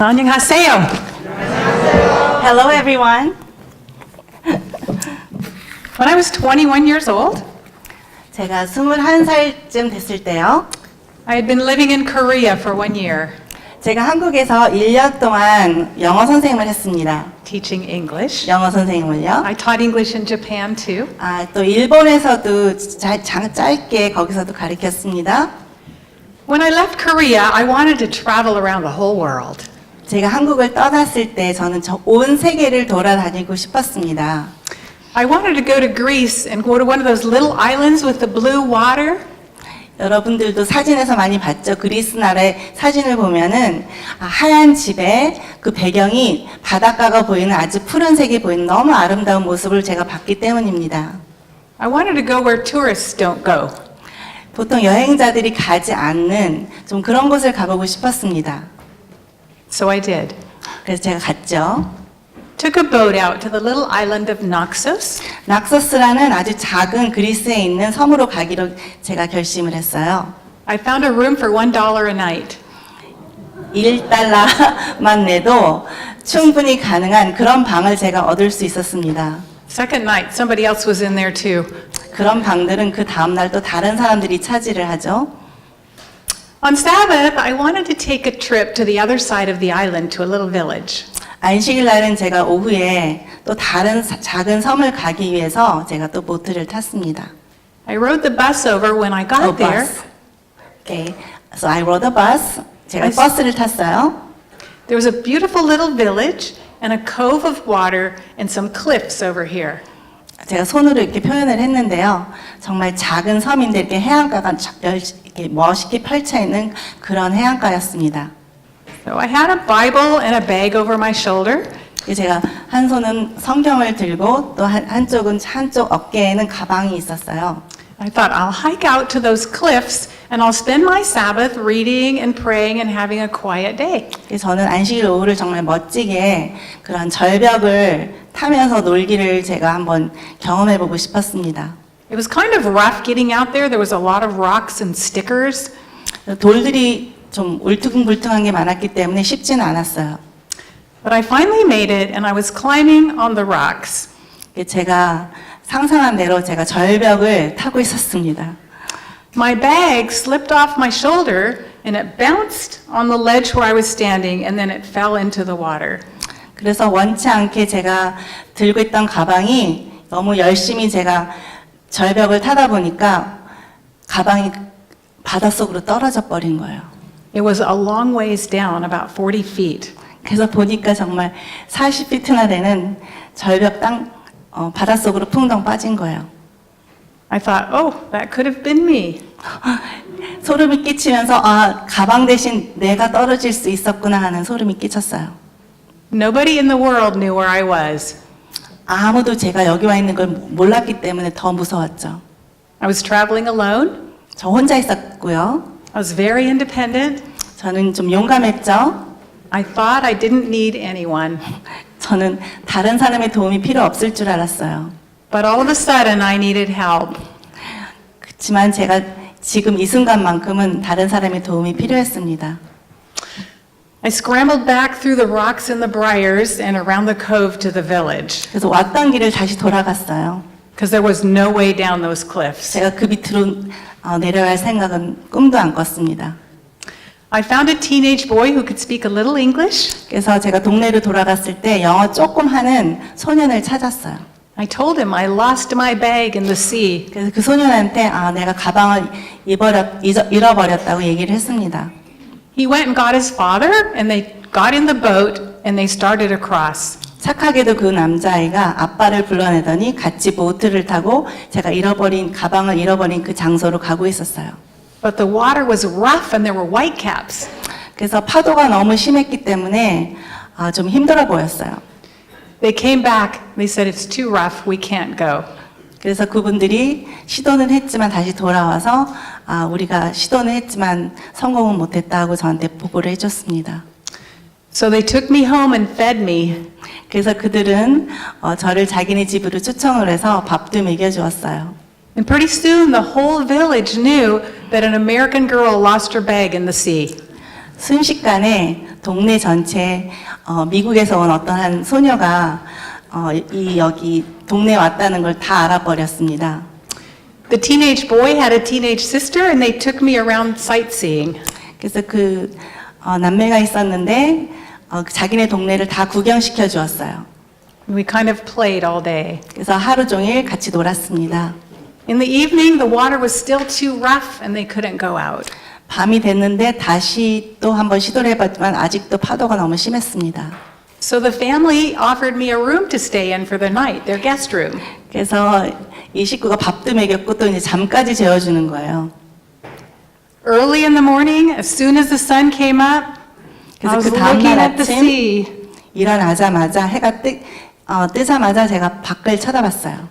안녕하세요. Hello, everyone. When I was 21 years old, 제가 21살쯤 됐을 때요. I had been living in Korea for 1 year, 제가 한국에서 1년 동안 영어 선생님을 했습니다. teaching English. 영어 선생님을요. I taught English in Japan too. 또 일본에서도 짧게 거기서도 가르쳤습니다. When I left Korea, I wanted to travel around the whole world. 제가 한국을 떠났을 때 저는 온 세계를 돌아다니고 싶었습니다. I wanted to go to Greece and go to one of those little islands with the blue water. 여러분들도 사진에서 많이 봤죠? 그리스 나라의 사진을 보면은 하얀 집에 그 배경이 바닷가가 보이는 아주 푸른색이 보이는 너무 아름다운 모습을 제가 봤기 때문입니다. I wanted to go where tourists don't go. 보통 여행자들이 가지 않는 좀 그런 곳을 가보고 싶었습니다. So I did. 그래서 제가 갔죠. Took a boat out to the little island of Naxos. 낙소스라는 아주 작은 그리스에 있는 섬으로 가기로 제가 결심을 했어요. I found a room for $1 a night. 1달러만 내도 충분히 가능한 그런 방을 제가 얻을 수 있었습니다. Second night, somebody else was in there too. 그런 방들은 그 다음날 또 다른 사람들이 차지를 하죠. On Sabbath, I wanted to take a trip to the other side of the island to a little village. 안식일 날은 제가 오후에 또 다른 작은 섬을 가기 위해서 제가 또 보트를 탔습니다. I rode the bus over when I got there. bus. Okay. So I rode a bus. 제가 I- 버스를 탔어요. There was a beautiful little village and a cove of water and some cliffs over here. 제가 손으로 이렇게 표현을 했는데요. 정말 작은 섬인데 이렇게 해안가가 이렇게 멋있게 펼쳐 있는 그런 해안가였습니다. So I had a Bible and a bag over my shoulder. 제가 한 손은 성경을 들고 또 한쪽은 한쪽 어깨에는 가방이 있었어요. I thought I'll hike out to those cliffs and I'll spend my Sabbath reading and praying and having a quiet day. 저는 안식일 오후를 정말 멋지게 그런 절벽을 타면서 놀기를 제가 한번 경험해보고 싶었습니다. It was kind of rough getting out there. There was a lot of rocks and stickers. 돌들이 좀 울퉁불퉁한 게 많았기 때문에 쉽지는 않았어요. But I finally made it and I was climbing on the rocks. 제가 상상한 대로 제가 절벽을 타고 있었습니다. My bag slipped off my shoulder and it bounced on the ledge where I was standing and then it fell into the water. 그래서 원치 않게 제가 들고 있던 가방이 너무 열심히 제가 절벽을 타다 보니까 가방이 바닷속으로 떨어져 버린 거예요. It was a long ways down, about 40 feet. 그래서 보니까 정말 40피트나 되는 절벽 바닷속으로 풍덩 빠진 거예요. I thought, oh, that could have been me. 소름이 끼치면서 가방 대신 내가 떨어질 수 있었구나 하는 소름이 끼쳤어요. Nobody in the world knew where I was. 아무도 제가 여기 와 있는 걸 몰랐기 때문에 더 무서웠죠. I was traveling alone. 저 혼자 있었고요. I was very independent. 저는 좀 용감했죠. I thought I didn't need anyone. 저는 다른 사람의 도움이 필요 없을 줄 알았어요. But all of a sudden, I needed help. 그렇지만 제가 지금 이 순간만큼은 다른 사람의 도움이 필요했습니다. I scrambled back through the rocks and the briars and around the cove to the village 그래서 왔던 길을 다시 돌아갔어요. because there was no way down those cliffs. 제가 그 밑으로 내려갈 생각은 꿈도 안 꿨습니다. I found a teenage boy who could speak a little English. 그래서 제가 동네로 돌아갔을 때 영어 조금 하는 소년을 찾았어요. I told him I lost my bag in the sea. 그래서 그 소년한테 내가 가방을 잃어버렸다고 얘기를 했습니다. He went and got his father and they got in the boat and they started across. 착하게도 그 남자아이가 아빠를 불러내더니 같이 보트를 타고 제가 가방을 잃어버린 그 장소로 가고 있었어요. But the water was rough and there were whitecaps. 그래서 파도가 너무 심했기 때문에 좀 힘들어 보였어요. They came back. They said it's too rough. We can't go. 그래서 그분들이 시도는 했지만 다시 돌아와서 우리가 시도는 했지만 성공은 못했다 하고 저한테 보고를 해줬습니다. So they took me home and fed me. 그래서 그들은 저를 자기네 집으로 초청을 해서 밥도 먹여주었어요. And pretty soon the whole village knew that an American girl lost her bag in the sea. 순식간에 동네 전체 미국에서 온 어떤 한 소녀가 여기 동네에 왔다는 걸 다 알아버렸습니다. The teenage boy had a teenage sister and they took me around sightseeing. 그래서 그 남매가 있었는데 자기네 동네를 다 구경시켜 주었어요. We kind of played all day. 그래서 하루 종일 같이 놀았습니다. In the evening, the water was still too rough and they couldn't go out. 밤이 됐는데 다시 또 한번 시도를 해봤지만 아직도 파도가 너무 심했습니다. So the family offered me a room to stay in for the night, their guest room. 그래서 이 식구가 밥도 먹였고 또 이제 잠까지 재워주는 거예요. Early in the morning, as soon as the sun came up, I 그래서 was 그 다음날 looking at the 아침 sea. 일어나자마자 해가 뜨자마자 제가 밖을 쳐다봤어요.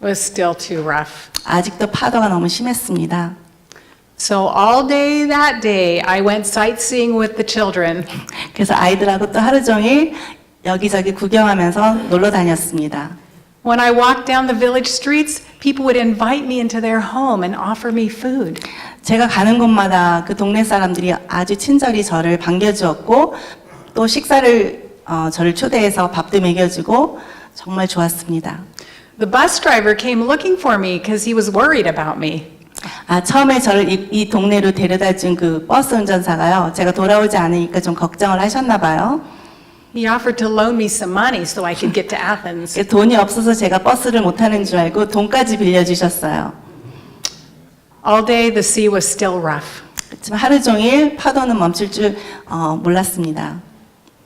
It was still too rough. 아직도 파도가 너무 심했습니다. So all day that day, I went sightseeing with the children. 그래서 아이들하고 또 하루 종일 여기저기 구경하면서 놀러 다녔습니다. When I walked down the village streets, people would invite me into their home and offer me food. 제가 가는 곳마다 그 동네 사람들이 아주 친절히 저를 반겨주었고 또 식사를 저를 초대해서 밥도 먹여주고 정말 좋았습니다. The bus driver came looking for me because he was worried about me. 처음에 저를 이 동네로 데려다 준 그 버스 운전사가요. 제가 돌아오지 않으니까 좀 걱정을 하셨나 봐요. He offered to loan me some money so I could get to Athens. 돈이 없어서 제가 버스를 못 타는 줄 알고 돈까지 빌려주셨어요. All day the sea was still rough. 그렇지만 하루 종일 파도는 멈출 줄 몰랐습니다.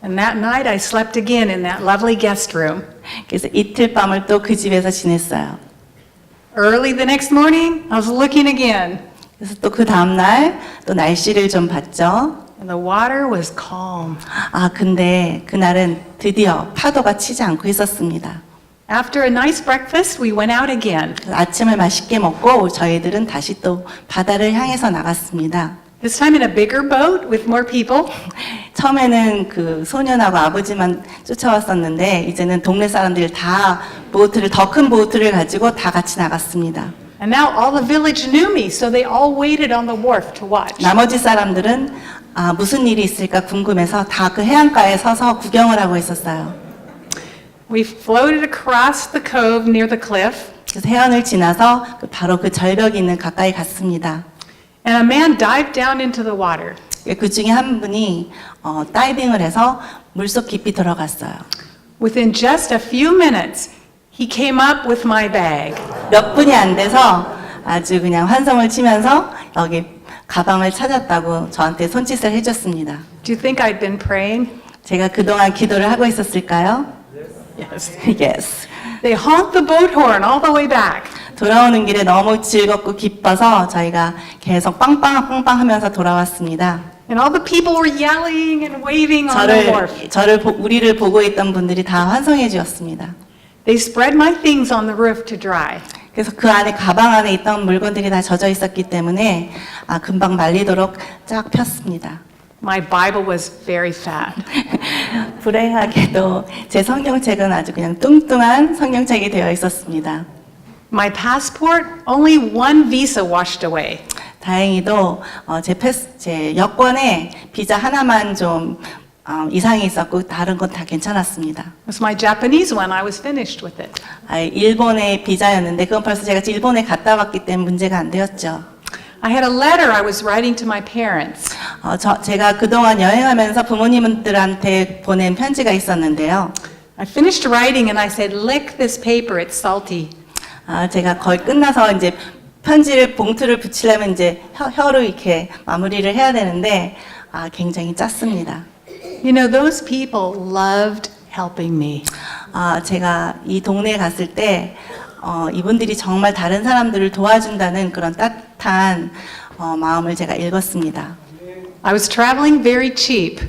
And that night I slept again in that lovely guest room. 그래서 이틀 밤을 또 그 집에서 지냈어요. Early the next morning, I was looking again. 그래서 또 그 다음날 또 날씨를 좀 봤죠. And the water was calm. 근데 그날은 드디어 파도가 치지 않고 있었습니다. After a nice breakfast, we went out again. 그래서 아침을 맛있게 먹고 저희들은 다시 또 바다를 향해서 나갔습니다. This time in a bigger boat with more people. 처음에는 그 소년하고 아버지만 쫓아왔었는데 이제는 동네 사람들이 다 더 큰 보트를 가지고 다 같이 나갔습니다. And now all the village knew me, so they all waited on the wharf to watch. 나머지 사람들은 무슨 일이 있을까 궁금해서 다 그 해안가에 서서 구경을 하고 있었어요. We floated across the cove near the cliff, 그래서 해안을 지나서 바로 그 절벽이 있는 가까이 갔습니다. and a man dived down into the water. 그 중에 한 분이 다이빙을 해서 물속 깊이 들어갔어요. Within just a few minutes, he came up with my bag. 몇 분이 안 돼서 아주 그냥 환성을 치면서 여기 가방을 찾았다고 저한테 손짓을 해줬습니다. Do you think I'd been praying? 제가 그동안 기도를 하고 있었을까요? Yes. Yes. They honked the boat horn all the way back. 돌아오는 길에 너무 즐겁고 기뻐서 저희가 계속 빵빵 하면서 돌아왔습니다. And all the people were yelling and waving on the wharf. 우리를 보고 있던 분들이 다 환성해 주었습니다. They spread my things on the roof to dry. 그래서 그 안에 가방 안에 있던 물건들이 다 젖어 있었기 때문에 금방 말리도록 쫙 폈습니다. My Bible was very fat. 불행하게도 제 성경책은 아주 그냥 뚱뚱한 성경책이 되어 있었습니다. My passport, only one visa washed away. 다행히도 제 여권에 비자 하나만 좀 이상이 있었고 다른 건 다 괜찮았습니다. It was my Japanese one. I was finished with it. 일본의 비자였는데 그건 벌써 제가 일본에 갔다 왔기 때문에 문제가 안 되었죠. I had a letter I was writing to my parents. 제가 그동안 여행하면서 부모님들한테 보낸 편지가 있었는데요. I finished writing and I said, lick this paper, it's salty. 제가 거의 끝나서 이제 편지를 봉투를 붙이려면 이제 혀로 이렇게 마무리를 해야 되는데 굉장히 짰습니다. You know, those people loved helping me. 제가 이 동네에 갔을 때 이분들이 정말 다른 사람들을 도와준다는 그런 따뜻한 마음을 제가 읽었습니다. I was traveling very cheap.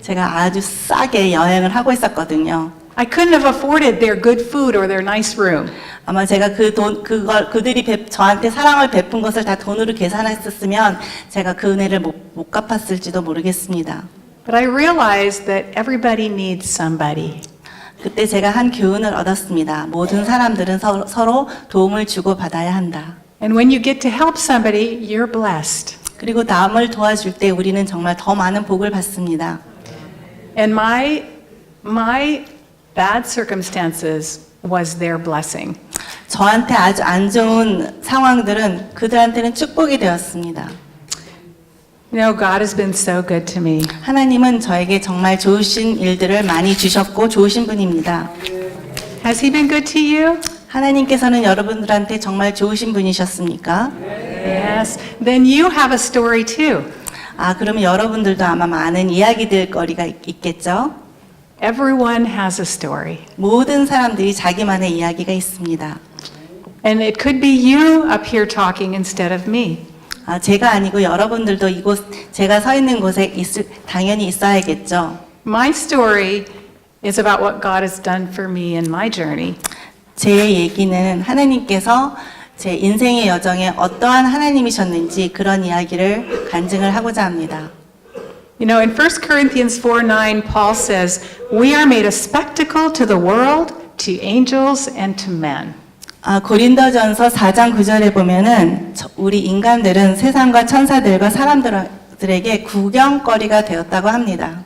제가 아주 싸게 여행을 하고 있었거든요. I couldn't have afforded their good food or their nice room. 아마 제가 그들이 저한테 사랑을 베푼 것을 다 돈으로 계산했었으면 제가 그 은혜를 못 갚았을지도 모르겠습니다. But I realized that everybody needs somebody. 그때 제가 한 교훈을 얻었습니다. 모든 사람들은 서로 도움을 주고 받아야 한다. And when you get to help somebody, you're blessed. 그리고 남을 도와줄 때 우리는 정말 더 많은 복을 받습니다. And my bad circumstances was their blessing. 저한테 아주 안 좋은 상황들은 그들한테는 축복이 되었습니다. You know, God has been so good to me. 하나님은 저에게 정말 좋으신 일들을 많이 주셨고 좋으신 분입니다. Has He been good to you? 하나님께서는 여러분들한테 정말 좋으신 분이셨습니까? Yes. Then you have a story too. 아, 그러면 여러분들도 아마 많은 이야기들 거리가 있겠죠? Everyone has a story. 모든 사람들이 자기만의 이야기가 있습니다. And it could be you up here talking instead of me. 아, 제가 아니고 여러분들도 제가 서 있는 곳에 당연히 있어야겠죠. My story is about what God has done for me in my journey. 제 얘기는 하나님께서 제 인생의 여정에 어떠한 하나님이셨는지 그런 이야기를 간증을 하고자 합니다. You know, in 1 Corinthians 4:9, Paul says, "We are made a spectacle to the world, to angels, and to men." 아, 고린도전서 4장 9절에 보면은 우리 인간들은 세상과 천사들과 사람들에게 구경거리가 되었다고 합니다.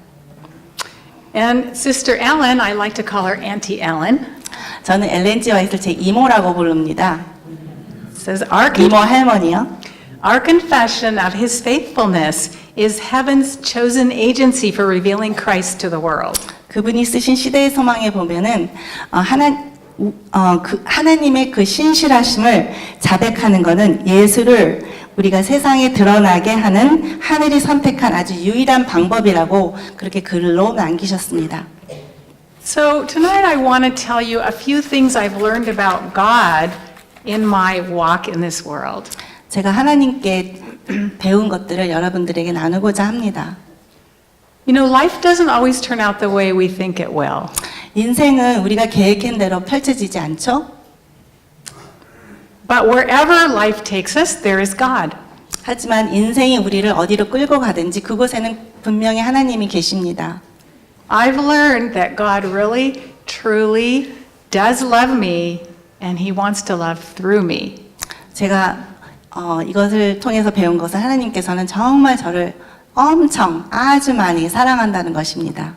And Sister Ellen, I like to call her Auntie Ellen, 저는 엘렌 G 화이트를 제 이모라고 부릅니다. says, 이모 할머니요. Our confession of His faithfulness is heaven's chosen agency for revealing Christ to the world. 그분이 쓰신 시대의 소망에 보면은 하나님의 그 신실하심을 자백하는 것은 예수를 우리가 세상에 드러나게 하는 하늘이 선택한 아주 유일한 방법이라고 그렇게 글로 남기셨습니다. So tonight I want to tell you a few things I've learned about God in my walk in this world. 제가 하나님께 배운 것들을 여러분들에게 나누고자 합니다. You know, life doesn't always turn out the way we think it will. 인생은 우리가 계획한 대로 펼쳐지지 않죠? But wherever life takes us, there is God. 하지만 인생이 우리를 어디로 끌고 가든지 그곳에는 분명히 하나님이 계십니다. I've learned that God really, truly does love me, and He wants to love through me. 제가 이것을 통해서 배운 것은 하나님께서는 정말 저를 엄청 아주 많이 사랑한다는 것입니다.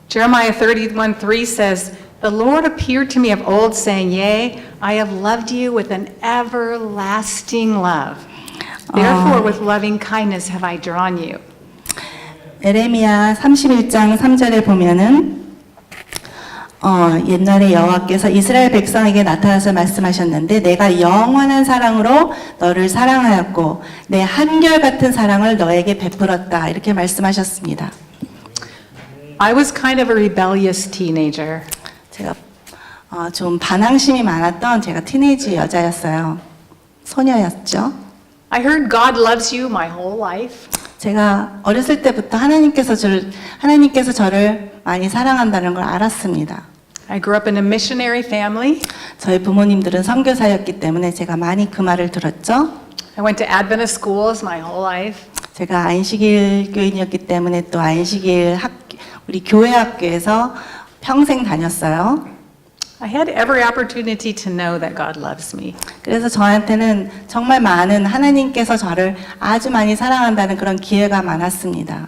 Jeremiah 31:3 says, "The Lord appeared to me of old, saying, Yea, I have loved you with an everlasting love. Therefore, with loving kindness have I drawn you." 에레미야 31장 3절에 보면은 옛날에 여호와께서 이스라엘 백성에게 나타나서 말씀하셨는데 내가 영원한 사랑으로 너를 사랑하였고 내 한결같은 사랑을 너에게 베풀었다 이렇게 말씀하셨습니다. I was kind of a rebellious teenager. 제가 좀 반항심이 많았던 제가 티네이지 여자였어요. 소녀였죠. I heard God loves you my whole life. 제가 어렸을 때부터 하나님께서 저를 많이 사랑한다는 걸 알았습니다. I grew up in a missionary family. 저희 부모님들은 선교사였기 때문에 제가 많이 그 말을 들었죠. I went to Adventist schools my whole life. 제가 안식일 교인이었기 때문에 또 우리 교회 학교에서 평생 다녔어요. I had every opportunity to know that God loves me. 그래서 저한테는 정말 많은 하나님께서 저를 아주 많이 사랑한다는 그런 기회가 많았습니다.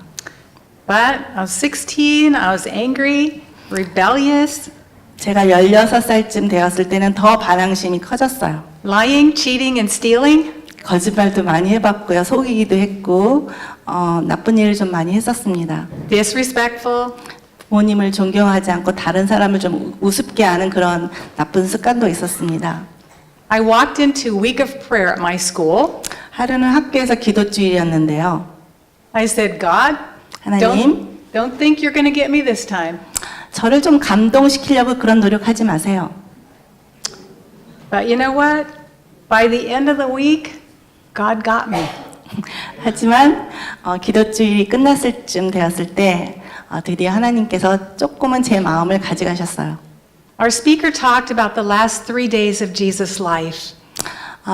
But I was 16, I was angry, rebellious, 제가 16살쯤 되었을 때는 더 반항심이 커졌어요. lying, cheating, and stealing. 거짓말도 많이 해봤고요. 속이기도 했고 나쁜 일을 좀 많이 했었습니다. Disrespectful. 부모님을 존경하지 않고 다른 사람을 좀 우습게 하는 그런 나쁜 습관도 있었습니다. I walked into week of prayer at my school. 하루는 학교에서 기도주일이었는데요. I said, God, 하나님, don't think you're going to get me this time. 저를 좀 감동시키려고 그런 노력하지 마세요. But you know what? By the end of the week, God got me. 하지만 기도주일이 끝났을 쯤 되었을 때 드디어 하나님께서 조금은 제 마음을 가져가셨어요. Our speaker talked about the last 3 days of Jesus' life.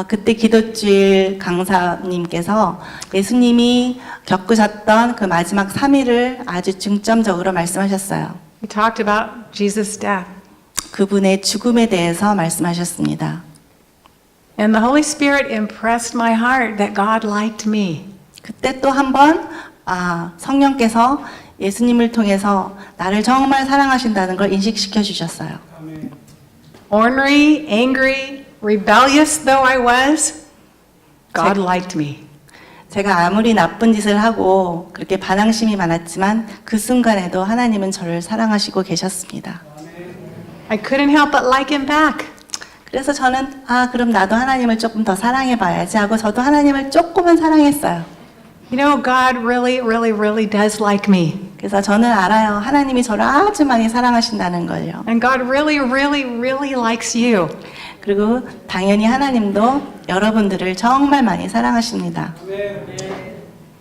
그때 기도주일 강사님께서 예수님이 겪으셨던 그 마지막 3일을 아주 중점적으로 말씀하셨어요. He talked about Jesus' death. 그분의 죽음에 대해서 말씀하셨습니다. And the Holy Spirit impressed my heart that God liked me. 그때 또 한 번 성령께서 예수님을 통해서 나를 정말 사랑하신다는 걸 인식시켜 주셨어요. Ornery, angry, rebellious though I was, God liked me. 제가 아무리 나쁜 짓을 하고 그렇게 반항심이 많았지만 그 순간에도 하나님은 저를 사랑하시고 계셨습니다. I couldn't help but like him back. 그래서 저는 그럼 나도 하나님을 조금 더 사랑해 봐야지 하고 저도 하나님을 조금은 사랑했어요. You know, God really, really, really does like me. 그래서 저는 알아요. 하나님이 저를 아주 많이 사랑하신다는 걸요. And God really, really, really likes you. 그리고 당연히 하나님도 여러분들을 정말 많이 사랑하십니다.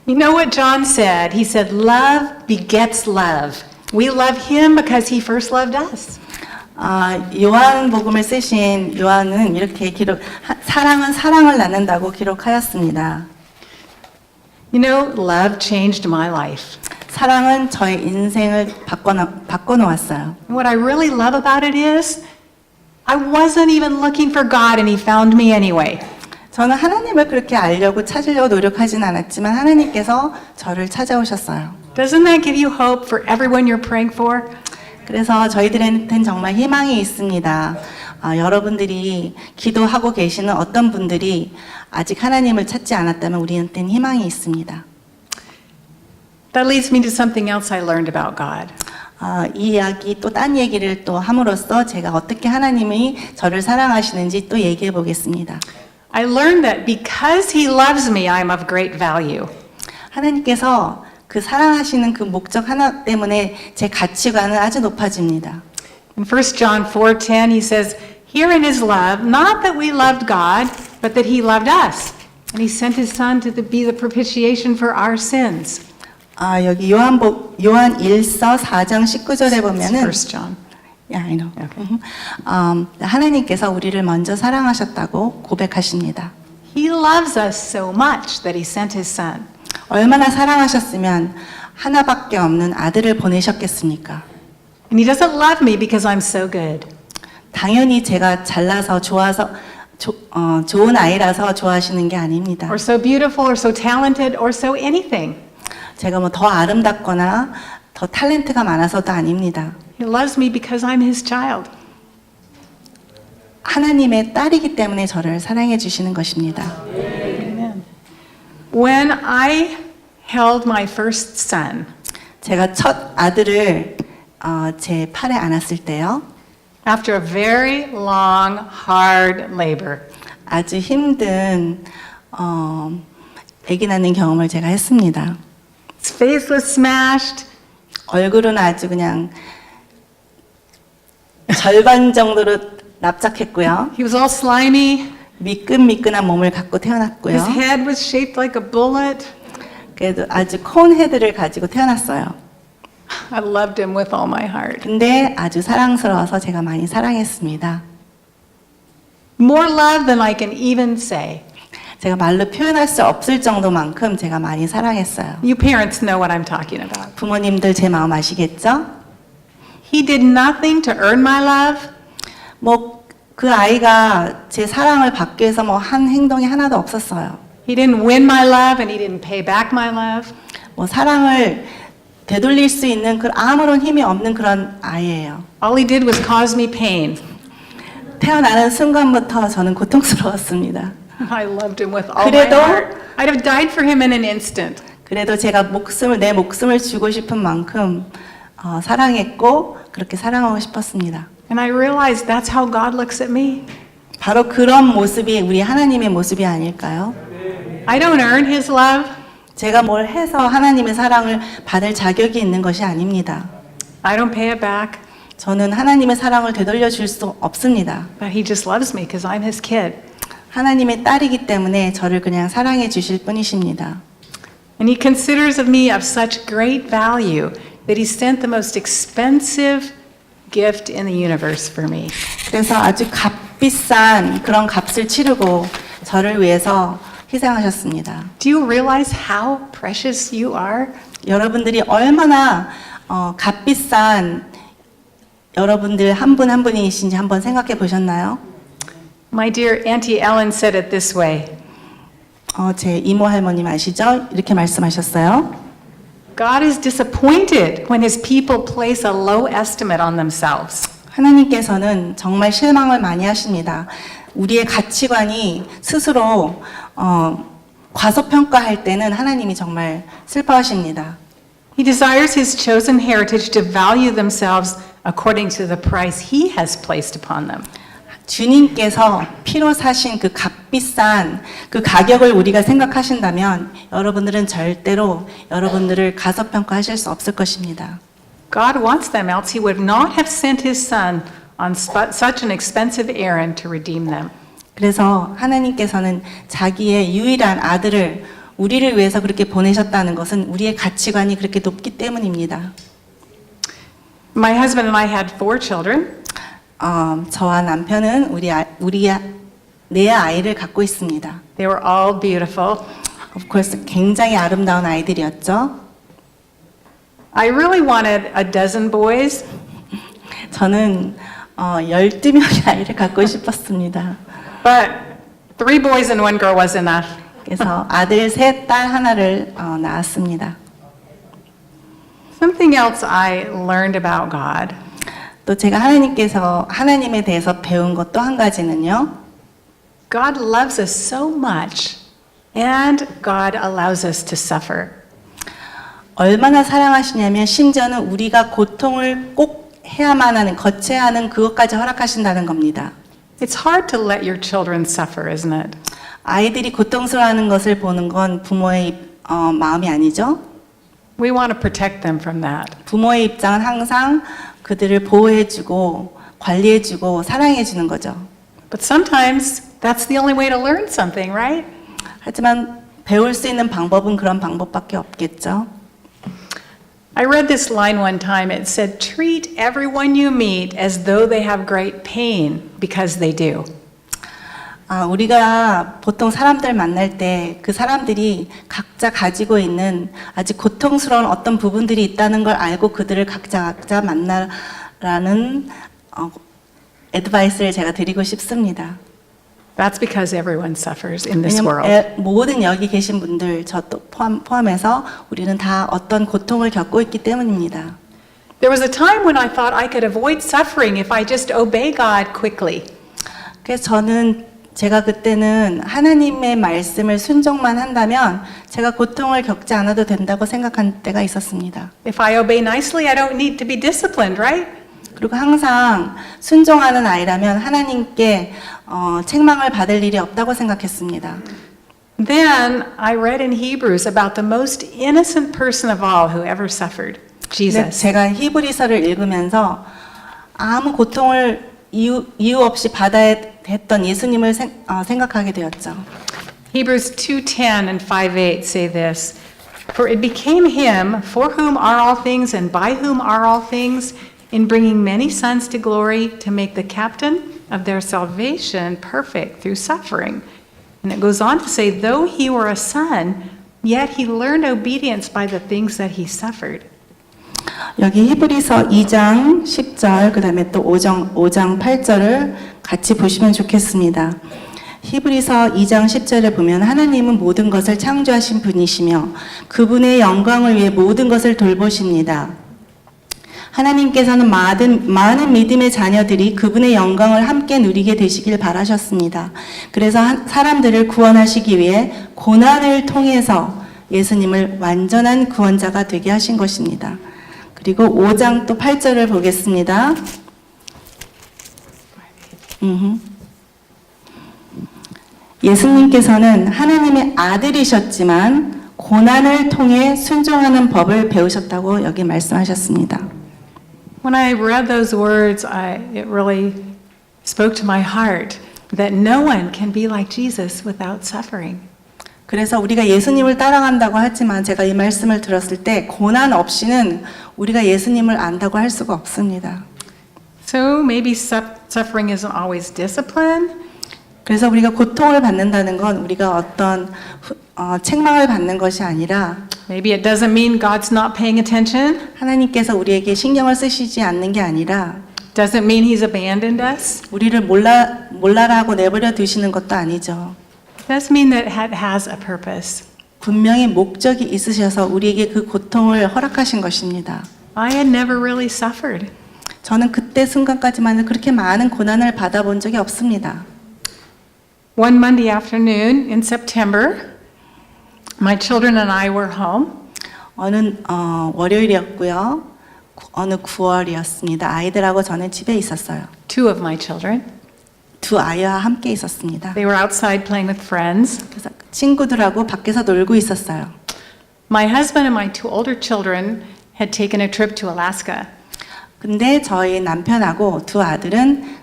You know what John said? He said, love begets love. We love him because he first loved us. 요한복음을 쓰신 요한은 이렇게 사랑은 사랑을 낳는다고 기록하였습니다. You know, love changed my life. 사랑은 저의 인생을 바꿔놓았어요. And what I really love about it is, I wasn't even looking for God and he found me anyway. 저는 하나님을 그렇게 알려고 찾으려고 노력하진 않았지만 하나님께서 저를 찾아오셨어요. Doesn't that give you hope for everyone you're praying for? 그래서 저희들한테는 정말 희망이 있습니다. 여러분들이 기도하고 계시는 어떤 분들이 아직 하나님을 찾지 않았다면 우리한테는 희망이 있습니다. That leads me to something else I learned about God. 이 이야기 또 딴 얘기를 또 함으로써 제가 어떻게 하나님이 저를 사랑하시는지 또 얘기해 보겠습니다. I learned that because he loves me, I'm of great value. 하나님께서 그 사랑하시는 그 목적 하나 때문에 제 가치관은 아주 높아집니다. In 1 John 4:10, he says, "Herein is love, not that we loved God, but that he loved us, and he sent his son to be the propitiation for our sins." 여기 요한 1서 4장 19절에 보면은 1 John. Yeah, I know. 하나님께서 우리를 먼저 사랑하셨다고 고백하십니다. He loves us so much that he sent his son. 얼마나 사랑하셨으면 하나밖에 없는 아들을 보내셨겠습니까? And he doesn't love me because I'm so good. 당연히 제가 잘나서 좋아서 좋은 아이라서 좋아하시는 게 아닙니다. Or so beautiful, or so talented, or so anything. 제가 뭐 더 아름답거나 더 탤런트가 많아서도 아닙니다. He loves me because I'm his child. 하나님의 딸이기 때문에 저를 사랑해 주시는 것입니다. Amen. When I held my first son, 제가 첫 아들을 제 팔에 안았을 때요. after a very long, hard labor, 아주 힘든 아기 낳는 경험을 제가 했습니다. his face was smashed. 얼굴은 아주 그냥 절반 정도로 납작했고요. He was all slimy. 미끈미끈한 몸을 갖고 태어났고요. His head was shaped like a bullet. 그래도 아주 콘 헤드를 가지고 태어났어요. I loved him with all my heart. 근데 아주 사랑스러워서 제가 많이 사랑했습니다. More love than I can even say. 제가 말로 표현할 수 없을 정도만큼 제가 많이 사랑했어요. You parents know what I'm talking about. 부모님들 제 마음 아시겠죠? He did nothing to earn my love. 뭐 그 아이가 제 사랑을 받기 위해서 뭐 한 행동이 하나도 없었어요. He didn't win my love and he didn't pay back my love. 뭐 사랑을 되돌릴 수 있는 그 아무런 힘이 없는 그런 아이예요. All he did was cause me pain. 태어나는 순간부터 저는 고통스러웠습니다. I loved him with all my 그래도 heart. I'd have died for him in an instant. 그래도 제가 내 목숨을 주고 싶은 만큼 사랑했고 그렇게 사랑하고 싶었습니다. And I realized that's how God looks at me. 바로 그런 모습이 우리 하나님의 모습이 아닐까요? I don't earn his love. 제가 뭘 해서 하나님의 사랑을 받을 자격이 있는 것이 아닙니다. I don't pay it back. 저는 하나님의 사랑을 되돌려 줄 수 없습니다. But he just loves me because I'm his kid. 하나님의 딸이기 때문에 저를 그냥 사랑해 주실 뿐이십니다. And he considers of me of such great value that he sent the most expensive gift in the universe for me. 그래서 아주 값비싼 그런 값을 치르고 저를 위해서 희생하셨습니다. Do you realize how precious you are? 여러분들이 얼마나 값비싼 여러분들 한 분 한 분이신지 한번 생각해 보셨나요? My dear Auntie Ellen said it this way. 제 이모 할머님 아시죠? 이렇게 말씀하셨어요. God is disappointed when his people place a low estimate on themselves. 하나님께서는 정말 실망을 많이 하십니다. 우리의 가치관이 스스로 과소평가할 때는 하나님이 정말 슬퍼하십니다. He desires his chosen heritage to value themselves according to the price he has placed upon them. 주님께서 피로 사신 그 값비싼 그 가격을 우리가 생각하신다면 여러분들은 절대로 여러분들을 가소평가하실 수 없을 것입니다. God wants them, else he would not have sent his son on such an expensive errand to redeem them. 그래서 하나님께서는 자기의 유일한 아들을 우리를 위해서 그렇게 보내셨다는 것은 우리의 가치관이 그렇게 높기 때문입니다. My husband and I had 4 children. 저와 남편은 네 아이를 갖고 있습니다. They were all beautiful. Of course, 굉장히 아름다운 아이들이었죠. I really wanted a dozen boys, 저는 12명의 아이를 갖고 싶었습니다. but 3 boys and 1 girl was enough. 그래서 아들 셋, 딸 하나를 낳았습니다. Something else I learned about God 또 제가 하나님에 대해서 배운 것 또 한 가지는요. God loves us so much, and God allows us to suffer. 얼마나 사랑하시냐면 심지어는 우리가 고통을 꼭 거쳐야 하는 그것까지 허락하신다는 겁니다. It's hard to let your children suffer, isn't it? 아이들이 고통스러워하는 것을 보는 건 부모의 마음이 아니죠. We want to protect them from that. 부모의 입장은 항상 그들을 보호해주고 관리해주고 사랑해주는 거죠. But sometimes that's the only way to learn something, right? 하지만 배울 수 있는 방법은 그런 방법밖에 없겠죠. I read this line one time. It said, treat everyone you meet as though they have great pain, because they do. 우리가 보통 사람들 만날 때 그 사람들이 각자 가지고 있는 아주 고통스러운 어떤 부분들이 있다는 걸 알고 그들을 각자 만나라는 애드바이스를 제가 드리고 싶습니다. That's because everyone suffers in this world. 왜냐면 모든 여기 계신 분들, 저도 포함해서 우리는 다 어떤 고통을 겪고 있기 때문입니다. There was a time when I thought I could avoid suffering if I just obey God quickly. 그래서 제가 그때는 하나님의 말씀을 순종만 한다면 제가 고통을 겪지 않아도 된다고 생각한 때가 있었습니다. If I obey nicely, I don't need to be disciplined, right? 그리고 항상 순종하는 아이라면 하나님께 책망을 받을 일이 없다고 생각했습니다. Then I read in Hebrews about the most innocent person of all who ever suffered, 근데 Jesus. 제가 히브리서를 읽으면서 아무 고통을 이유 없이 받아야 했던 예수님을 생각하게 되었죠. Hebrews 2:10 and 5:8 say this, For it became him for whom are all things and by whom are all things, in bringing many sons to glory, to make the captain of their salvation perfect through suffering. And it goes on to say, though he were a son, yet he learned obedience by the things that he suffered. 여기 히브리서 2장 10절 그다음에 또 5장 8절을 같이 보시면 좋겠습니다. 히브리서 2장 10절에 보면 하나님은 모든 것을 창조하신 분이시며 그분의 영광을 위해 모든 것을 돌보십니다. 하나님께서는 많은 믿음의 자녀들이 그분의 영광을 함께 누리게 되시길 바라셨습니다. 그래서 사람들을 구원하시기 위해 고난을 통해서 예수님을 완전한 구원자가 되게 하신 것입니다. 그리고 5장 또 8절을 보겠습니다. 예수님께서는 하나님의 아들이셨지만 고난을 통해 순종하는 법을 배우셨다고 여기 말씀하셨습니다. When I read those words, it really spoke to my heart that no one can be like Jesus without suffering. 그래서 우리가 예수님을 따라간다고 하지만 제가 이 말씀을 들었을 때 고난 없이는 우리가 예수님을 안다고 할 수가 없습니다. So maybe suffering isn't always discipline. 그래서 우리가 고통을 받는다는 건 우리가 어떤 책망을 받는 것이 아니라 Maybe it doesn't mean God's not paying attention. 하나님께서 우리에게 신경을 쓰시지 않는 게 아니라 Doesn't mean He's abandoned us. 우리를 몰라라 하고 내버려 두시는 것도 아니죠. does mean that it has a purpose. 분명히 목적이 있으셔서 우리에게 그 고통을 허락하신 것입니다. I had never really suffered. 저는 그때 순간까지만은 그렇게 많은 고난을 받아본 적이 없습니다. One Monday afternoon in September, my children and I were home. 어느 월요일이었고요. 어느 9월이었습니다. 아이들하고 저는 집에 있었어요. Two of my children. 두 아이와 함께 있었습니다. They were outside playing with friends. 그래서 친구들하고 밖에서 놀고 있었어요. My husband and my two older children had taken a trip to Alaska. 근데 저희 남편하고 두 아들은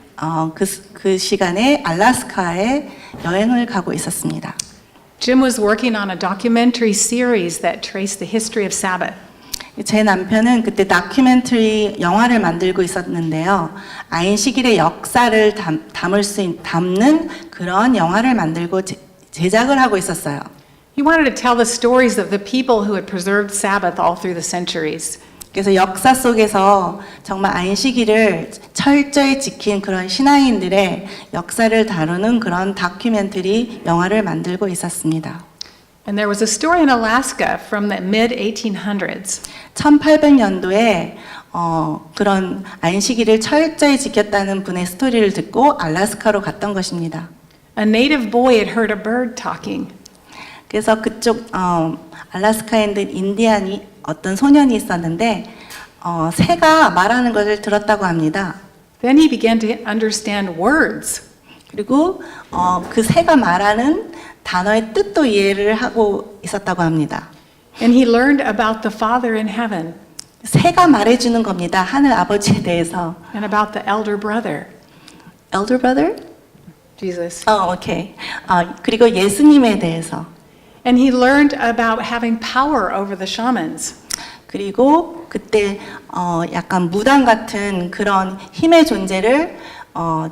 그 시간에 알래스카에 여행을 가고 있었습니다. Jim was working on a documentary series that traced the history of Sabbath. 제 남편은 그때 다큐멘터리 영화를 만들고 있었는데요. 안식일의 역사를 담는 그런 영화를 만들고 제작을 하고 있었어요. He wanted to tell the stories of the people who had preserved Sabbath all through the centuries. 그래서 역사 속에서 정말 안식일을 철저히 지킨 그런 신앙인들의 역사를 다루는 그런 다큐멘터리 영화를 만들고 있었습니다. And there was a story in Alaska from the mid-1800s. 1800년도에 그런 안식일을 철저히 지켰다는 분의 스토리를 듣고 알래스카로 갔던 것입니다. A native boy had heard a bird talking. 그래서 그쪽 알래스카에 있는 인디안이 어떤 소년이 있었는데 새가 말하는 것을 들었다고 합니다. Then he began to understand words. 그리고 그 새가 말하는 단어의 뜻도 이해를 하고 있었다고 합니다. And he learned about the Father in heaven 새가 말해주는 겁니다. 하늘 아버지에 대해서. and about the elder brother, Elder brother? Jesus. 오케이. 그리고 예수님에 대해서. And he learned about having power over the shamans. 그리고 그때 약간 무당 같은 그런 힘의 존재를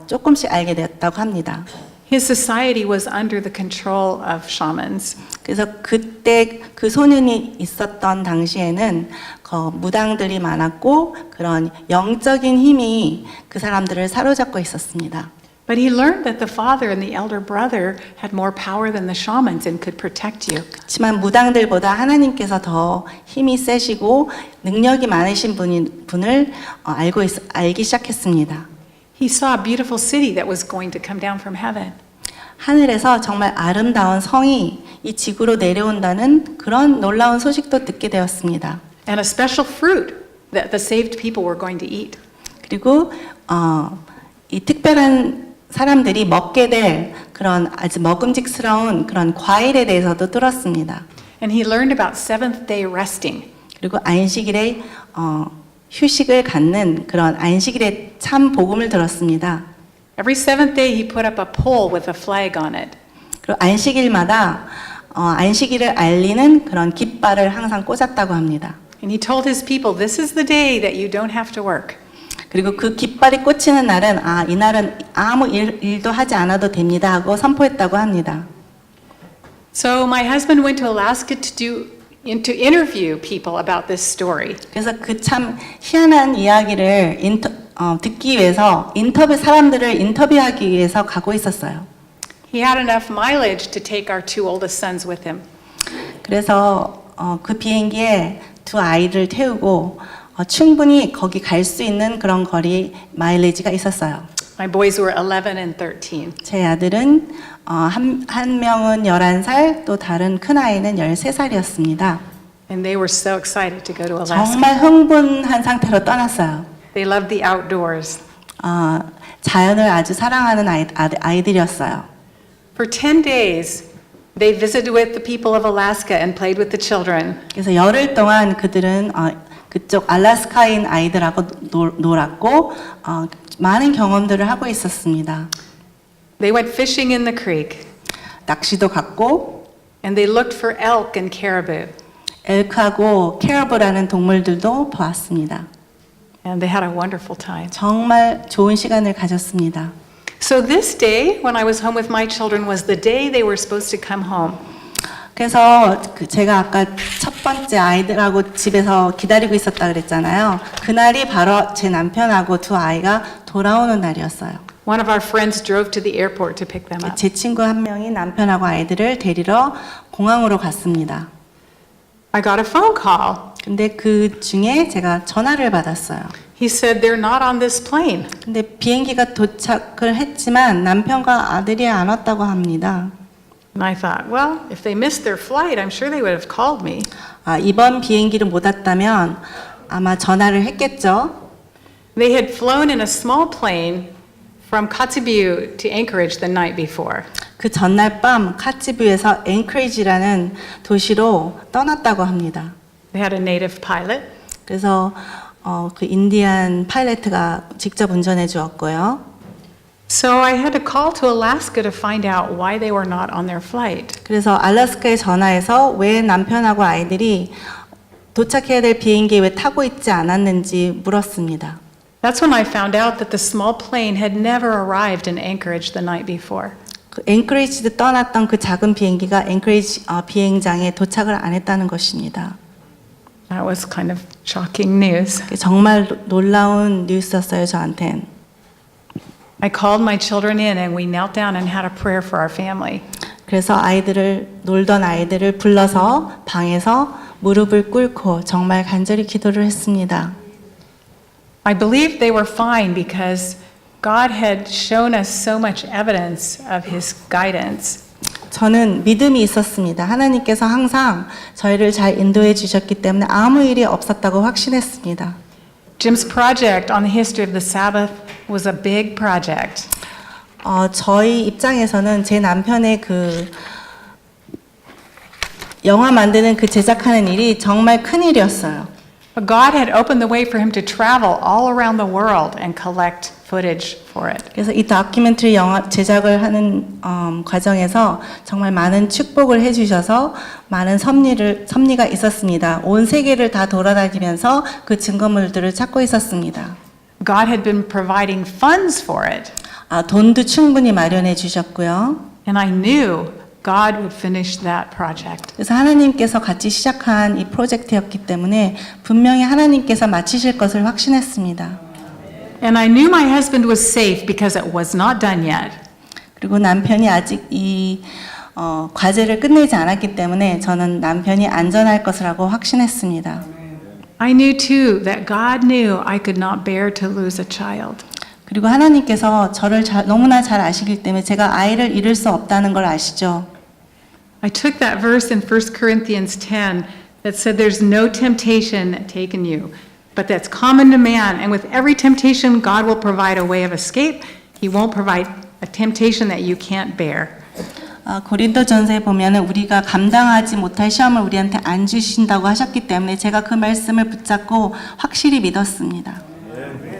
조금씩 알게 되었다고 합니다. His society was under the control of shamans. 그래서 그때 그 소년이 있었던 당시에는 무당들이 많았고 그런 영적인 힘이 그 사람들을 사로잡고 있었습니다. But he learned that the father and the elder brother had more power than the shamans and could protect you. 그렇지만 무당들보다 하나님께서 더 힘이 세시고 능력이 많으신 분을 알기 시작했습니다. He saw a beautiful city that was going to come down from heaven. 하늘에서 정말 아름다운 성이 이 지구로 내려온다는 그런 놀라운 소식도 듣게 되었습니다. And a special fruit that the saved people were going to eat. 그리고 이 특별한 사람들이 먹게 될 그런 아주 먹음직스러운 그런 과일에 대해서도 들었습니다. And he learned about seventh day resting. 그리고 안식일에 휴식을 갖는 그런 안식일의 참 복음을 들었습니다. Every seventh day he put up a pole with a flag on it. 그리고 안식일마다 안식일을 알리는 그런 깃발을 항상 꽂았다고 합니다. And he told his people, this is the day that you don't have to work. 그리고 그 깃발이 꽂히는 날은 이날은 아무 일도 하지 않아도 됩니다 하고 선포했다고 합니다. So my husband went to Alaska to interview people about this story. 그래서 그 참 희한한 이야기를 듣기 위해서 사람들을 인터뷰하기 위해서 가고 있었어요. He had enough mileage to take our two oldest sons with him. 그래서 그 비행기에 두 아이를 태우고 충분히 거기 갈 수 있는 그런 거리 마일리지가 있었어요. My boys were 11 and 13. 제 아들은 한 명은 11살, 또 다른 큰 아이는 13살이었습니다. And they were so excited to go to Alaska. 정말 흥분한 상태로 떠났어요. They loved the outdoors. 자연을 아주 사랑하는 아이들이었어요. For 10 days, they visited with the people of Alaska and played with the children. 그래서 열흘 동안 그들은 그쪽 알래스카인 아이들하고 놀았고 많은 경험들을 하고 있었습니다. They went fishing in the creek. 낚시도 갔고 And they looked for elk and caribou. 엘크하고 캐러브라는 동물들도 보았습니다. And they had a wonderful time. 정말 좋은 시간을 가졌습니다. So this day, when I was home with my children, was the day they were supposed to come home. 그래서 제가 아까 첫 번째 아이들하고 집에서 기다리고 있었다 그랬잖아요. 그날이 바로 제 남편하고 두 아이가 돌아오는 날이었어요. One of our friends drove to the airport to pick them up. 제 친구 한 명이 남편하고 아이들을 데리러 공항으로 갔습니다. I got a phone call. 근데 그 중에 제가 전화를 받았어요. He said they're not on this plane. 근데 비행기가 도착을 했지만 남편과 아들이 안 왔다고 합니다. And I thought, well, if they missed their flight, I'm sure they would have called me. 이번 비행기를 못 왔다면 아마 전화를 했겠죠. They had flown in a small plane from Kotzebue to Anchorage the night before. 그 전날 밤 카치부에서 앵커리지라는 도시로 떠났다고 합니다. They had a native pilot. 그래서 그 인디안 파일럿가 직접 운전해 주었고요. So I had to call to Alaska to find out why they were not on their flight. 그래서 알래스카에 전화해서 왜 남편하고 아이들이 도착해야 될 비행기에 왜 타고 있지 않았는지 물었습니다. That's when I found out that the small plane had never arrived in Anchorage the night before. 그 앵커리지 떠났던 그 작은 비행기가 앵커리지 비행장에 도착을 안 했다는 것입니다. That was kind of shocking news. 정말 놀라운 뉴스였어요, 저한텐. I called my children in and we knelt down and had a prayer for our family. 그래서 놀던 아이들을 불러서 방에서 무릎을 꿇고 정말 간절히 기도를 했습니다. I believed they were fine because God had shown us so much evidence of His guidance. 저는 믿음이 있었습니다. 하나님께서 항상 저희를 잘 인도해 주셨기 때문에 아무 일이 없었다고 확신했습니다. Jim's project on the history of the Sabbath was a big project. 저희 입장에서는 제 남편의 그 영화 만드는 그 제작하는 일이 정말 큰 일이었어요. But God had opened the way for him to travel all around the world and collect footage for it. 그래서 이 다큐멘터리 영화 제작을 하는 과정에서 정말 많은 축복을 해주셔서 많은 섭리가 있었습니다. 온 세계를 다 돌아다니면서 그 증거물들을 찾고 있었습니다. God had been providing funds for it. 돈도 충분히 마련해 주셨고요. And I knew God would finish that project. 그래서 하나님께서 같이 시작한 이 프로젝트였기 때문에 분명히 하나님께서 마치실 것을 확신했습니다. And I knew my husband was safe because it was not done yet. 그리고 남편이 아직 이 과제를 끝내지 않았기 때문에 저는 남편이 안전할 것이라고 확신했습니다. I knew too that God knew I could not bear to lose a child. 그리고 하나님께서 저를 너무나 잘 아시기 때문에 제가 아이를 잃을 수 없다는 걸 아시죠. I took that verse in 1 Corinthians 10 that said there's no temptation taken you, but that's common to man. And with every temptation, God will provide a way of escape. He won't provide a temptation that you can't bear. 고린도전서에 보면은 우리가 감당하지 못할 시험을 우리한테 안 주신다고 하셨기 때문에 제가 그 말씀을 붙잡고 확실히 믿었습니다.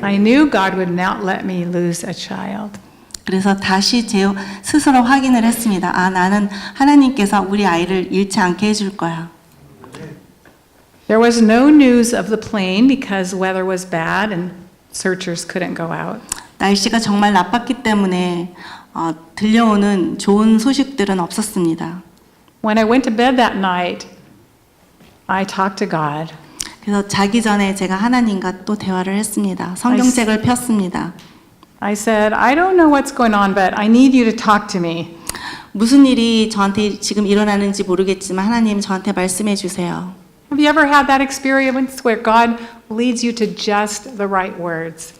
I knew God would not let me lose a child. 그래서 다시 제 스스로 확인을 했습니다. 나는 하나님께서 우리 아이를 잃지 않게 해줄 거야. There was no news of the plane because weather was bad and searchers couldn't go out. 날씨가 정말 나빴기 때문에 들려오는 좋은 소식들은 없었습니다. When I went to bed that night, I talked to God. 그래서 자기 전에 제가 하나님과 또 대화를 했습니다. 성경책을 폈습니다. I said, I don't know what's going on, but I need you to talk to me. 무슨 일이 저한테 지금 일어나는지 모르겠지만 하나님 저한테 말씀해 주세요. Have you ever had that experience where God leads you to just the right words?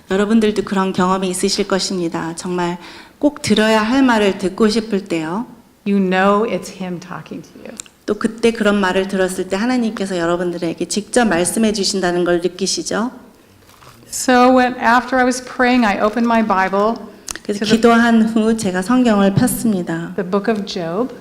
여러분들도 그런 경험이 있으실 것입니다. 정말 꼭 들어야 할 말을 듣고 싶을 때요. You know it's Him talking to you. 또 그때 그런 말을 들었을 때 하나님께서 여러분들에게 직접 말씀해 주신다는 걸 느끼시죠? So after I was praying, I opened my Bible 그래서 to 기도한 후 제가 성경을 폈습니다. the book of Job.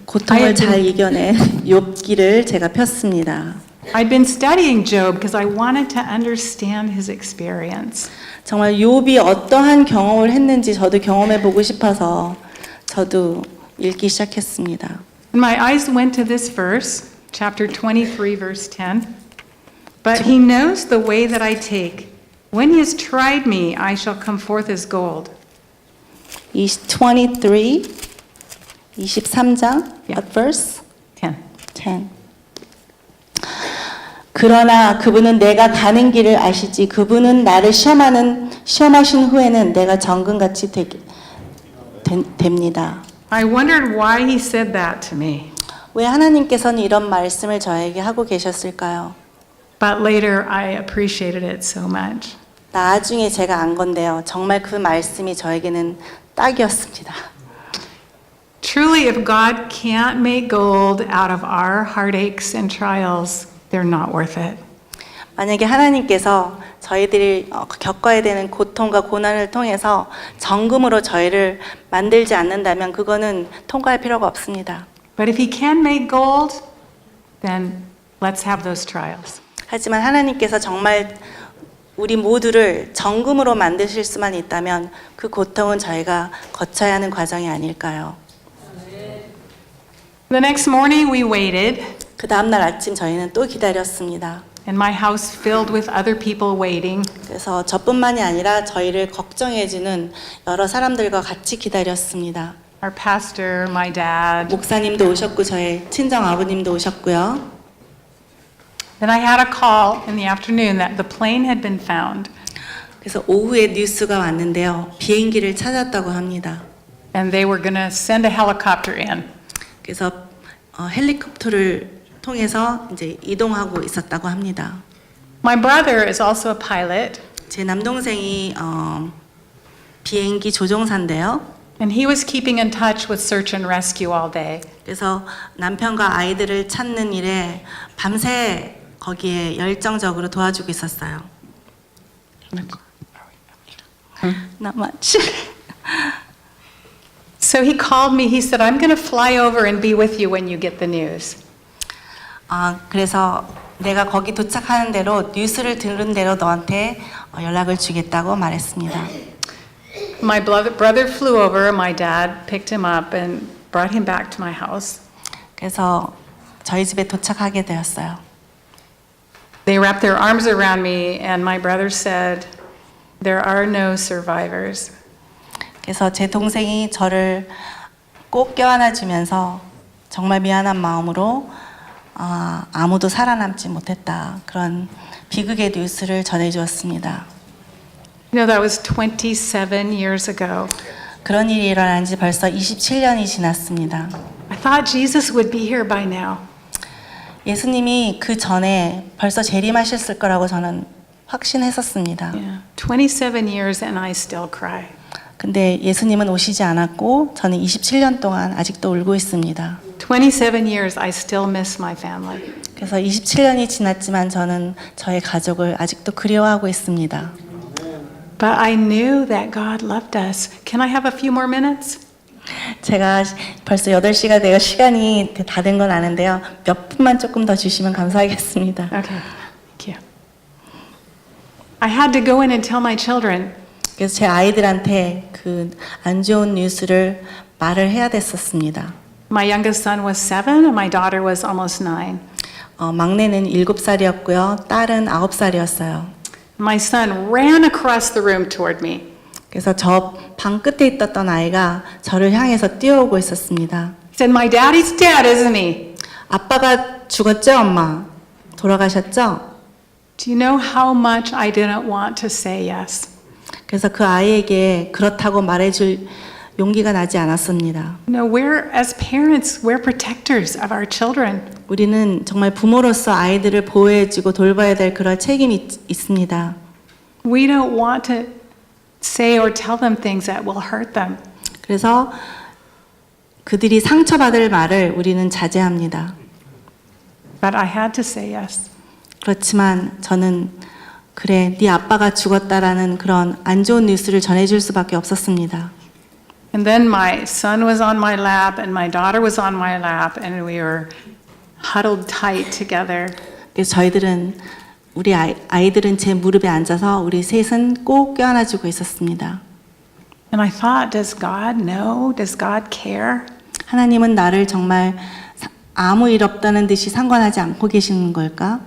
고통을 잘 이겨낸 욥기를 제가 폈습니다. I'd been studying Job because I wanted to understand his experience. 정말 욥이 어떠한 경험을 했는지 저도 경험해 보고 싶어서 저도 읽기 시작했습니다. And my eyes went to this verse, chapter 23, verse 10. But he knows the way that I take. When he has tried me, I shall come forth as gold. 23장, what verse? 10. 10. 그러나 그분은 내가 가는 길을 아시지. 그분은 나를 시험하신 후에는 내가 정금같이 됩니다. I wondered why he said that to me. 왜 하나님께서는 이런 말씀을 저에게 하고 계셨을까요? But later I appreciated it so much. 나중에 제가 안 건데요. 정말 그 말씀이 저에게는 딱이었습니다. Truly, if God can't make gold out of our heartaches and trials, they're not worth it. 만약에 하나님께서 저희들이 겪어야 되는 고통과 고난을 통해서 정금으로 저희를 만들지 않는다면 그거는 통과할 필요가 없습니다. But if he can make gold, then let's have those trials. 하지만 하나님께서 정말 우리 모두를 정금으로 만드실 수만 있다면 그 고통은 저희가 거쳐야 하는 과정이 아닐까요? The next morning we waited, 그 다음날 아침 저희는 또 기다렸습니다. and my house filled with other people waiting. 그래서 저뿐만이 아니라 저희를 걱정해주는 여러 사람들과 같이 기다렸습니다. Our pastor, my dad. 목사님도 오셨고 저의 친정 아버님도 오셨고요. Then I had a call in the afternoon that the plane had been found, 그래서 오후에 뉴스가 왔는데요. 비행기를 찾았다고 합니다. and they were going to send a helicopter in. 그래서 헬리콥터를 통해서 이제 이동하고 있었다고 합니다. My brother is also a pilot, 제 남동생이 비행기 조종사인데요. and he was keeping in touch with search and rescue all day. 그래서 남편과 아이들을 찾는 일에 밤새 거기에 열정적으로 도와주고 있었어요. Not much. So he called me. He said, I'm going to fly over and be with you when you get the news. 그래서 내가 거기 도착하는 대로 뉴스를 들은 대로 너한테 연락을 주겠다고 말했습니다. My brother flew over. My dad picked him up and brought him back to my house. 그래서 저희 집에 도착하게 되었어요. They wrapped their arms around me, and my brother said, there are no survivors. 그래서 제 동생이 저를 꼭 껴안아주면서 정말 미안한 마음으로 아무도 살아남지 못했다. 그런 비극의 뉴스를 전해주었습니다. You know, that was 27 years ago. 그런 일이 일어난 지 벌써 27년이 지났습니다. I thought Jesus would be here by now. 예수님이 그 전에 벌써 재림하셨을 거라고 저는 확신했었습니다. Yeah. 27 years and I still cry. 근데 예수님은 오시지 않았고 저는 27년 동안 아직도 울고 있습니다. 27 years, I still miss my family. 그래서 27년이 지났지만 저는 저의 가족을 아직도 그리워하고 있습니다. But I knew that God loved us. Can I have a few more minutes? 제가 벌써 8시가 되어 시간이 다 된 건 아는데요. 몇 분만 조금 더 주시면 감사하겠습니다. Okay, thank you. I had to go in and tell my children, 그래서 제 아이들한테 그 안 좋은 뉴스를 말을 해야 됐었습니다. my youngest son was 7 and my daughter was almost 9. 막내는 7살이었고요. 딸은 9살이었어요. My son ran across the room toward me. 그래서 저 방 끝에 있었던 아이가 저를 향해서 뛰어오고 있었습니다. He said, my daddy's dead, isn't he? 아빠가 죽었죠, 엄마? 돌아가셨죠? Do you know how much I didn't want to say yes? 그래서 그 아이에게 그렇다고 말해줄 용기가 나지 않았습니다. You know, as parents, we're protectors of our children. 우리는 정말 부모로서 아이들을 보호해주고 돌봐야 될 그런 책임이 있습니다. We don't want to say or tell them things that will hurt them. 그래서 그들이 상처받을 말을 우리는 자제합니다. But I had to say yes. 그렇지만 저는 그래, 네 아빠가 죽었다라는 그런 안 좋은 뉴스를 전해줄 수밖에 없었습니다. And then my son was on my lap and my daughter was on my lap and we were huddled tight together. 그래서 저희들은 우리 아이들은 제 무릎에 앉아서 우리 셋은 꼭 껴안아주고 있었습니다. And I thought, does God know? Does God care? 하나님은 나를 정말 아무 일 없다는 듯이 상관하지 않고 계시는 걸까?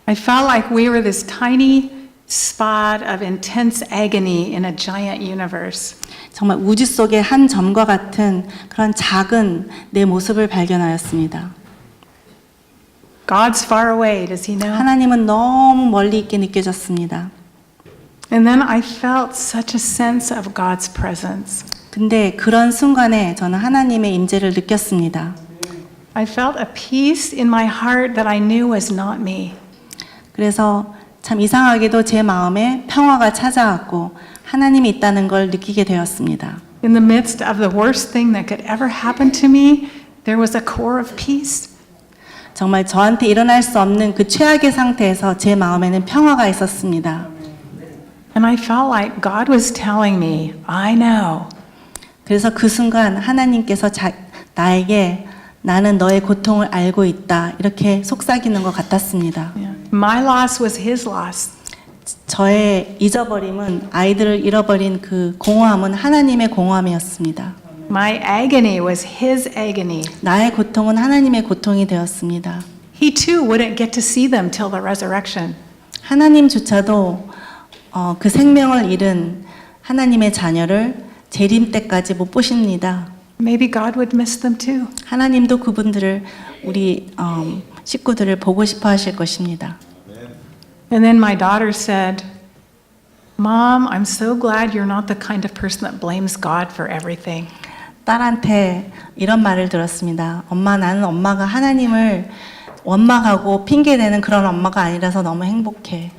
I felt like we were this tiny spot of intense agony in a giant universe. 정말 우주 속의 한 점과 같은 그런 작은 내 모습을 발견하였습니다. God's far away, does he know? 하나님은 너무 멀리 있게 느껴졌습니다. And then I felt such a sense of God's presence. 근데 그런 순간에 저는 하나님의 임재를 느꼈습니다. I felt a peace in my heart that I knew was not me. 그래서 참 이상하게도 제 마음에 평화가 찾아왔고 하나님이 있다는 걸 느끼게 되었습니다. In the midst of the worst thing that could ever happen to me, there was a core of peace. 정말 저한테 일어날 수 없는 그 최악의 상태에서 제 마음에는 평화가 있었습니다. And I felt like God was telling me, I know. 그래서 그 순간 하나님께서 나에게 나는 너의 고통을 알고 있다 이렇게 속삭이는 것 같았습니다. My loss was his loss. 저의 잊어버림은 아이들을 잃어버린 그 공허함은 하나님의 공허함이었습니다. My agony was his agony. 나의 고통은 하나님의 고통이 되었습니다. He too wouldn't get to see them till the resurrection. 하나님조차도 그 생명을 잃은 하나님의 자녀를 재림 때까지 못 보십니다. Maybe God would miss them too. 하나님도 그분들을 우리 식구들을 보고 싶어 하실 것입니다. And then my daughter said, Mom, I'm so glad you're not the kind of person that blames God for everything. 딸한테 이런 말을 들었습니다. 엄마, 나는 엄마가 하나님을 원망하고 핑계대는 그런 엄마가 아니라서 너무 행복해.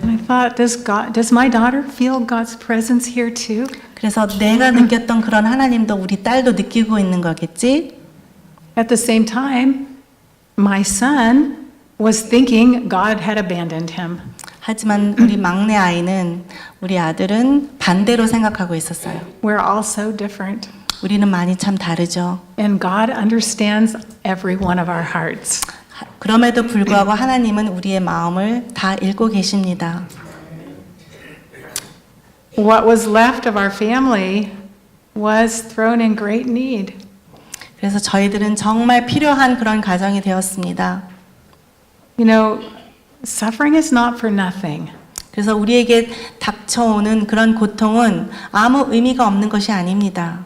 And I thought, does my daughter feel God's presence here too? 그래서 내가 느꼈던 그런 하나님도 우리 딸도 느끼고 있는 거겠지? At the same time, my son was thinking God had abandoned him. 하지만 우리 막내 아이는, 우리 아들은 반대로 생각하고 있었어요. We're all so different. 우리는 많이 참 다르죠. And God understands every one of our hearts. 그럼에도 불구하고 하나님은 우리의 마음을 다 읽고 계십니다. What was left of our family was thrown in great need. 그래서 저희들은 정말 필요한 그런 가정이 되었습니다. You know, suffering is not for nothing. 그래서 우리에게 닥쳐오는 그런 고통은 아무 의미가 없는 것이 아닙니다.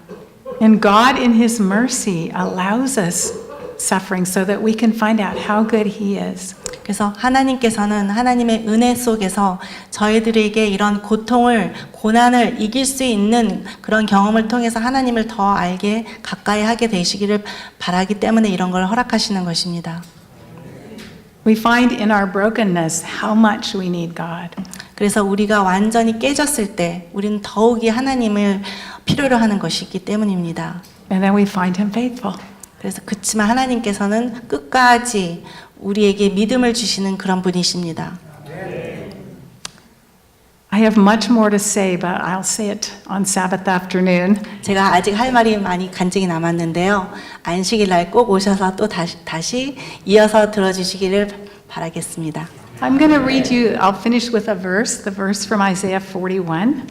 And God in His mercy allows us suffering so that we can find out how good He is. 그래서 하나님께서는 하나님의 은혜 속에서 저희들에게 이런 고통을, 고난을 이길 수 있는 그런 경험을 통해서 하나님을 더 알게 가까이 하게 되시기를 바라기 때문에 이런 걸 허락하시는 것입니다. We find in our brokenness how much we need God. 그래서 우리가 완전히 깨졌을 때 우리는 더욱이 하나님을 필요로 하는 것이기 때문입니다. And then we find Him faithful. 그래서 그치만 하나님께서는 끝까지 우리에게 믿음을 주시는 그런 분이십니다. I have much more to say, but I'll say it on Sabbath afternoon. 제가 아직 할 말이 많이 간증이 남았는데요. 안식일 날 꼭 오셔서 또 다시 이어서 들어주시기를 바라겠습니다. I'm going to read you, I'll finish with a verse, the verse from Isaiah 41.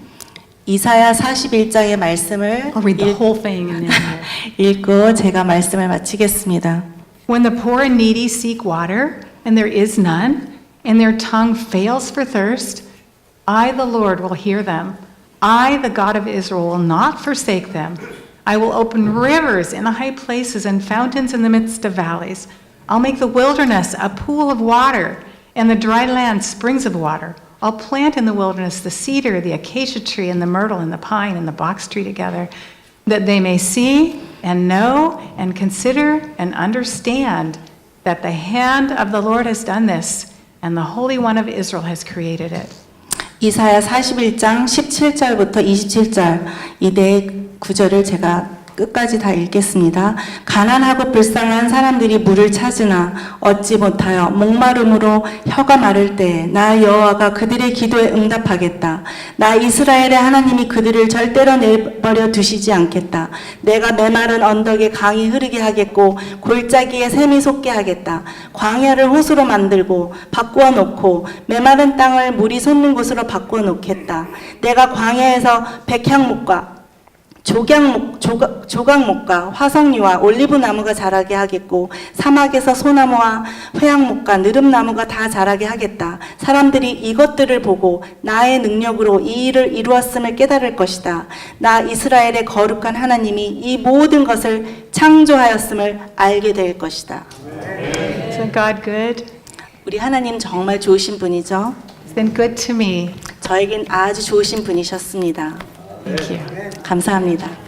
이사야 41장의 말씀을 I'll read the whole thing and then 읽고 제가 말씀을 마치겠습니다. When the poor and needy seek water, and there is none, and their tongue fails for thirst, I, the Lord, will hear them. I, the God of Israel, will not forsake them. I will open rivers in the high places and fountains in the midst of valleys. I'll make the wilderness a pool of water, and the dry land springs of water. I'll plant in the wilderness the cedar, the acacia tree, and the myrtle, and the pine, and the box tree together, that they may see and know and consider and understand that the hand of the Lord has done this, and the Holy One of Israel has created it. 이사야 41장 17절부터 27절 이 네 구절을 제가 끝까지 다 읽겠습니다. 가난하고 불쌍한 사람들이 물을 찾으나 얻지 못하여 목마름으로 혀가 마를 때에 나 여호와가 그들의 기도에 응답하겠다. 나 이스라엘의 하나님이 그들을 절대로 내버려 두시지 않겠다. 내가 메마른 언덕에 강이 흐르게 하겠고 골짜기에 샘이 솟게 하겠다. 광야를 호수로 만들고 바꾸어 놓고 메마른 땅을 물이 솟는 곳으로 바꾸어 놓겠다. 내가 광야에서 백향목과 조각목과 화석류와 올리브나무가 자라게 하겠고 사막에서 소나무와 회양목과 느릅나무가 다 자라게 하겠다. 사람들이 이것들을 보고 나의 능력으로 이 일을 이루었음을 깨달을 것이다. 나 이스라엘의 거룩한 하나님이 이 모든 것을 창조하였음을 알게 될 것이다. Isn't God good? 우리 하나님 정말 좋으신 분이죠. He's been good to me. 저에겐 아주 좋으신 분이셨습니다. Thank you. 감사합니다.